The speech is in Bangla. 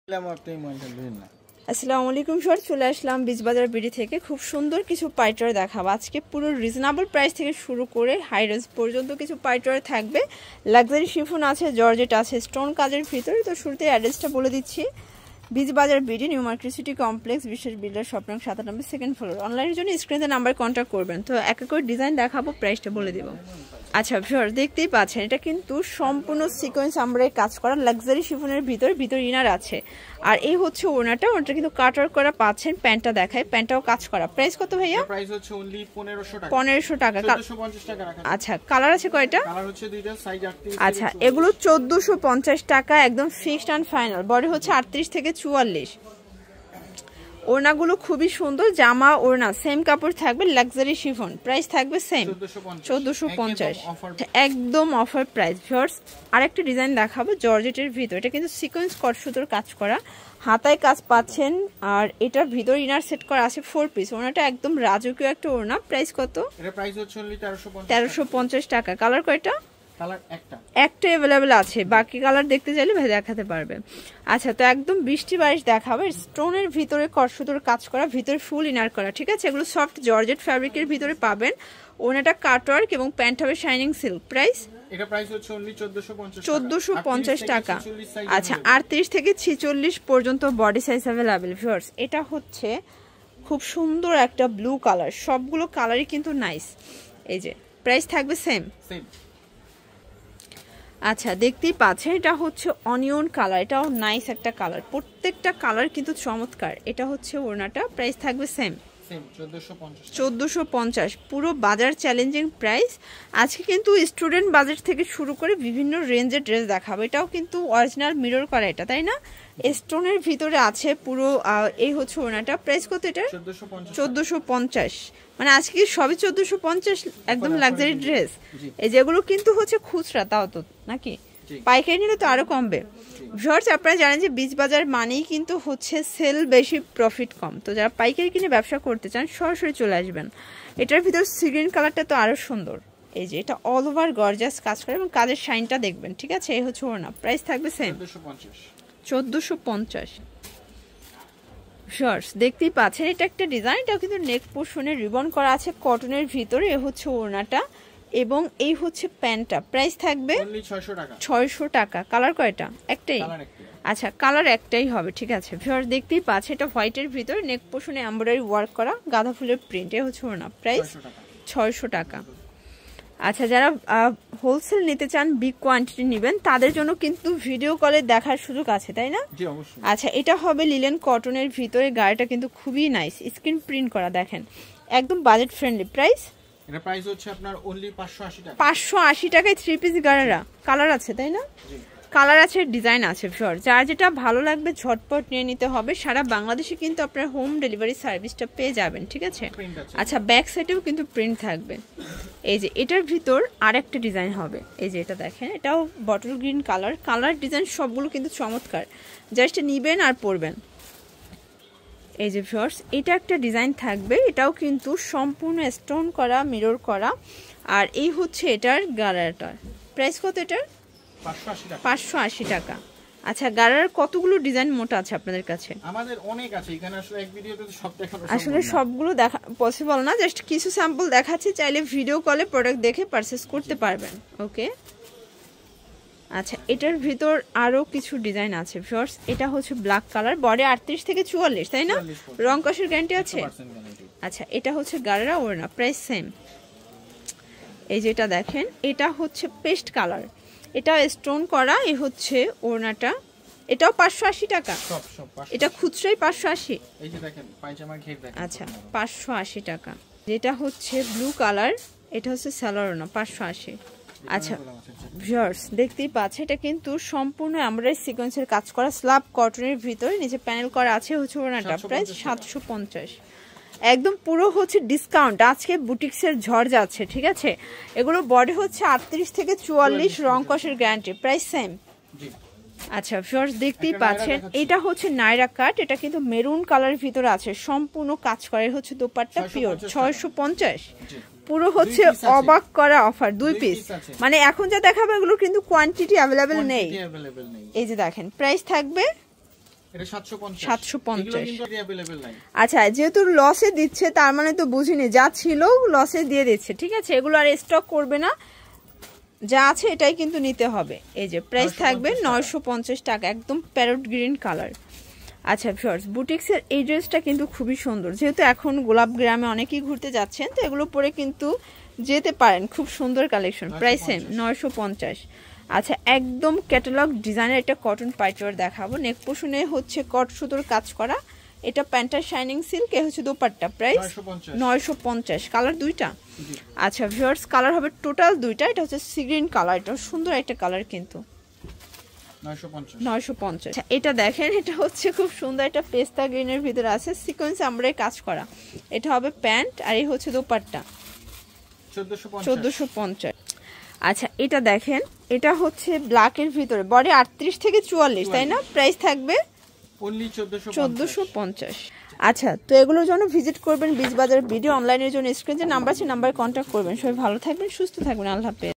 আসসালামু আলাইকুম স্যার, চলে আসলাম বীজবাজার বিডি থেকে। খুব সুন্দর কিছু পাইটার দেখাবো আজকে। পুরো রিজনেবল প্রাইস থেকে শুরু করে হাই রেঞ্জ পর্যন্ত কিছু পাইটার থাকবে। লাক্সারি শিফন আছে, জর্জেট আছে, স্টোন কাজের ভিতরে। তো শুরুতে অ্যাড্রেসটা বলে দিচ্ছি, বীজবাজার BD, new market city complex, বিশেষ বিল্ডার, শপ নং 97, সেকেন্ড ফ্লোর। অনলাইনের জন্য স্ক্রিনে নাম্বার কন্ট্যাক্ট করবেন। তো এক এক করে ডিজাইন দেখাবো, প্রাইসটা বলে দেবো। আচ্ছা স্যার, দেখতেই পাচ্ছেন এটা কিন্তু সম্পূর্ণ সিকোয়েন্স আমরাই কাজ করা লাক্সারি শিফনের ভিতর ইনার আছে। আর এই হচ্ছে ওনাটা কিন্তু কাটার করা পাচ্ছেন। প্যান্টটা দেখায়, প্যান্টটাও কাজ করা। প্রাইস কত ভাইয়া? প্রাইস হচ্ছে অনলি 1500 টাকা। 1500 টাকা। 1450 টাকা রাখা। আচ্ছা, কালার আছে কয়টা? কালার হচ্ছে দুইটা, সাইজ 38। আচ্ছা, এগুলো 1450 টাকা, একদম ফিক্সড এন্ড ফাইনাল। বডি হচ্ছে 38 থেকে 44। ওড়নাগুলো খুবই সুন্দর, জামা ওড়না সেম কাপড় থাকবে, লাক্সারি শিফন। প্রাইস থাকবে সেম 1450, একদম অফার প্রাইস। ভিউয়ার্স, আরেকটা ডিজাইন দেখাবো জর্জেটের ভিতর। এটা কিন্তু সিকোয়েন্স কট সুতোর কাজ করা, হাতায় কাজ পাচ্ছেন। আর এটার ভিতর ইনার সেট করা আছে 4 পিস। ওড়নাটা একদম রাজকীয় একটা ওড়না। প্রাইস কত? এটা প্রাইস হচ্ছে অনলি 1350 টাকা। কালার কয়টা? কালার একটা অ্যাভেলেবেল আছে, বাকি কালার দেখতে চাইলে ভাই দেখাতে পারবে। আচ্ছা, তো একদম বৃষ্টি বারিশ দেখাবে। স্টোনের ভিতরে কটসুতোর কাজ করা, ভিতরে ফুল ইনার করা, ঠিক আছে? এগুলো সফট জর্জেট ফ্যাব্রিকের ভিতরে পাবেন। ওনাটা কাটওয়ার্ক এবং প্যান্ট হবে শাইনিং সিল্ক। প্রাইস? এটা প্রাইস হচ্ছে অনলি 1450 টাকা। আচ্ছা, 38 থেকে 46 পর্যন্ত বডি সাইজ অ্যাভেলেবেল। ভিউয়ার্স, এটা হচ্ছে খুব সুন্দর একটা ব্লু কালার। সবগুলো কালারই কিন্তু নাইস। এই যে প্রাইস থাকবে সেম। আচ্ছা, দেখতেই পাচ্ছেন এটা হচ্ছে অনিয়ন কালার। এটাও নাইস একটা কালার, প্রত্যেকটা কালার কিন্তু চমৎকার। এটা হচ্ছে ওড়নাটা, প্রাইস থাকবে সেম 1450। পুরো বাজার চ্যালেঞ্জিং প্রাইস। আজকে কিন্তু স্টুডেন্ট বাজেট থেকে শুরু করে বিভিন্ন রেঞ্জের ড্রেস দেখাবো। এটাও কিন্তু অরিজিনাল মিরর করা, এটা তাই না? স্টোনের ভিতরে আছে পুরো। এই হচ্ছে ওড়নাটা। প্রাইস কত এটা? 1450। মানে আজকে সবই 1450, একদম লাক্সারি ড্রেস। এই যেগুলো কিন্তু হচ্ছে খুচরা, তাও তো নাকি পাইকারি নিলে তো আরো কমবে। ভিউয়ার্স, আপনারা জানেন যে বীজবাজার মানেই কিন্তু হচ্ছে সেল বেশি, প্রফিট কম। তো যারা পাইকারি কিনে ব্যবসা করতে চান সরাসরি চলে আসবেন। এটার ভিতর সিগ্রিন কালারটা তো আরো সুন্দর। এই যে এটা অল ওভার গর্জাস কাজ করে এবং কাজের শাইনটা দেখবেন, ঠিক আছে? এই হচ্ছে ওড়না। প্রাইস থাকবে সেম 1450। ভিউয়ার্স, দেখতেই পাচ্ছেন এটা একটা ডিজাইন। এটাও কিন্তু নেক পোর্শনে রিবন করা আছে কটনের ভিতরে। এ হচ্ছে ওড়নাটা এবং এই হচ্ছে প্যান্টটা। প্রাইস থাকবে 600 টাকা। কালার কয়টা? একটাই। আচ্ছা, কালার একটাই হবে, ঠিক আছে? ভিউয়ার্স, দেখতেই পাচ্ছে এটা হোয়াইটের ভিতরে, নেক পোর্শনে এমব্রয়ডারি ওয়ার্ক করা, গাঁদা ফুলের প্রিন্ট। এ হচ্ছে ওড়না। প্রাইস 600 টাকা। আচ্ছা, যারা হোলসেল নিতে চান, বিগ কোয়ান্টিটি নেবেন, তাদের জন্য কিন্তু ভিডিও কলে দেখার সুযোগ আছে, তাই না? জি, অবশ্যই। আচ্ছা, এটা হবে লিলেন কটনের ভিতরে, গাড়িটা কিন্তু খুবই নাইস, স্ক্রিন প্রিন্ট করা, দেখেন একদম বাজেট ফ্রেন্ডলি। প্রাইস? এটা প্রাইস হচ্ছে আপনার অনলি 580 টাকা। 580 টাকায় 3 পিস গাড়িরা। কালার আছে, তাই না? জি, কালার আছে, ডিজাইন আছে। ভিউয়ার, যার যেটা ভালো লাগবে ঝটপট নিয়ে নিতে হবে। সারা বাংলাদেশে কিন্তু আপনারা হোম ডেলিভারি সার্ভিসটা পেয়ে যাবেন, ঠিক আছে? আচ্ছা, ব্যাক সাইডেও কিন্তু প্রিন্ট থাকবে। এই যে এটার ভিতর আরেকটা ডিজাইন হবে। এই যে এটা দেখেন, এটাও bottle green colour. Colour design সবগুলো কিন্তু চমৎকার, জাস্ট নিবেন আর পরবেন। এই যে ভিউয়ার্স, এটা একটা ডিজাইন থাকবে। এটাও কিন্তু সম্পূর্ণ স্টোন করা, মিরর করা। আর এই হচ্ছে এটার গাড়াটার। প্রাইস কত এটার? 580 টাকা। আচ্ছা, গাড়ার কতগুলো ডিজাইন মোটা আছে আপনাদের কাছে? আমাদের অনেক আছে, এখানে আসলে এক ভিডিওতে সব দেখানো আসলে সবগুলো দেখা পসিবল না, জাস্ট কিছু স্যাম্পল দেখাচ্ছি। চাইলে ভিডিও কলে প্রোডাক্ট দেখে পারচেজ করতে পারবেন। ওকে। আচ্ছা, এটার ভিতর আরো কিছু ডিজাইন আছে। ভিউয়ার্স, এটা হচ্ছে ব্ল্যাক কালার, বডি 38 থেকে 44, তাই না? রং কষের গ্যারান্টি আছে। আচ্ছা, এটা হচ্ছে গাড়া ওড়না। Price same. এই যেটা দেখেন, এটা হচ্ছে পেস্ট কালার, এটা স্টোন করা। এই হচ্ছে ওড়নাটা, এটাও 580 টাকা। এটা খুচরাই 580। এই যে দেখেন পায়জামা ঘের দেখেন। আচ্ছা, 580 টাকা। যেটা হচ্ছে ব্লু কালার, এটা হচ্ছে সালোয়ার ওড়না, 580। আচ্ছা ভিউয়ার্স, দেখতেই পাচ্ছে এটা কিন্তু সম্পূর্ণ এমব্রয়ডারি সিকোয়েন্সের কাজ করা, স্ল্যাব কটনের ভিতরে, নিচে প্যানেল করা আছে। হচ্ছে ওড়নাটা প্রাইস 750। একদম পুরো হচ্ছে ডিসকাউন্ট। আজকে বুটিক্সের ঝড় যাচ্ছে, ঠিক আছে? এগুলো বডি হচ্ছে 38 থেকে 44, রং কষের গ্যারান্টি। Price same. আচ্ছা ভিউয়ার্স, দেখতেই পাচ্ছেন এটা হচ্ছে নাইরা কাট। এটা কিন্তু মেরুন কালারের ভিতরে আছে, সম্পূর্ণ কাজ করা। হচ্ছে দোপাট্টা পিওর। 650। পুরো হচ্ছে অবাক করা অফার, 2 পিস। মানে এখন যা দেখাবো এগুলো কিন্তু কোয়ান্টিটি অ্যাভেলেবেল নেই। এই যে দেখেন, প্রাইস থাকবে এটা 750 750 কিন্তু अवेलेबल নাই। আচ্ছা যেহেতু লসে দিচ্ছে তার মানে তো বুঝিনি যা ছিল লসে দিয়ে দিচ্ছে, ঠিক আছে, এগুলো আর স্টক করবে না, যা আছে এটাই কিন্তু নিতে হবে। এই যে প্রাইস থাকবে 950 টাকা, একদম প্যারট গ্রিন কালার। আচ্ছা ভিউয়ার্স, বুটিক্সের এই ড্রেসটা কিন্তু খুবই সুন্দর, যেহেতু এখন গোলাপ গ্রামে অনেকেই ঘুরতে যাচ্ছেন তো এগুলো পরে কিন্তু যেতে পারেন, খুব সুন্দর কালেকশন। Price same 950। আচ্ছা একদম ক্যাটালগ ডিজাইনের একটা কটন পাইচওয়ার দেখাবো, নেক পোর্শনে হচ্ছে কট সুতোর কাজ করা, এটা প্যান্টার শাইনিং সিল্ক, এ হচ্ছে দোপাট্টা, প্রাইস 950। কালার দুইটা। আচ্ছা ভিউয়ার্স, কালার হবে টোটাল দুইটা, এটা হচ্ছে সি গ্রিন কালার, এটা সুন্দর একটা কালার কিন্তু 950। আচ্ছা এটা দেখেন, এটা হচ্ছে খুব সুন্দর একটা পেস্তা গ্রিনের ভিতরে আছে সিকোয়েন্স আমরাই কাজ করা, এটা হবে প্যান্ট আর এই হচ্ছে দোপাট্টা 1450। আচ্ছা এটা দেখেন, এটা হচ্ছে ব্ল্যাকের ভিতরে, বডি 38 থেকে 44 তাই না, প্রাইস থাকবে অনলি 1450। আচ্ছা তো এগুলোর জন্য ভিজিট করবেন বিচ বাজার ভিডিও, অনলাইনের জন্য স্ক্রিনে যে নাম্বার আছে নাম্বারে কন্ট্যাক্ট করবেন। সবাই ভালো থাকবেন, সুস্থ থাকবেন, আল্লাহ হাফেজ।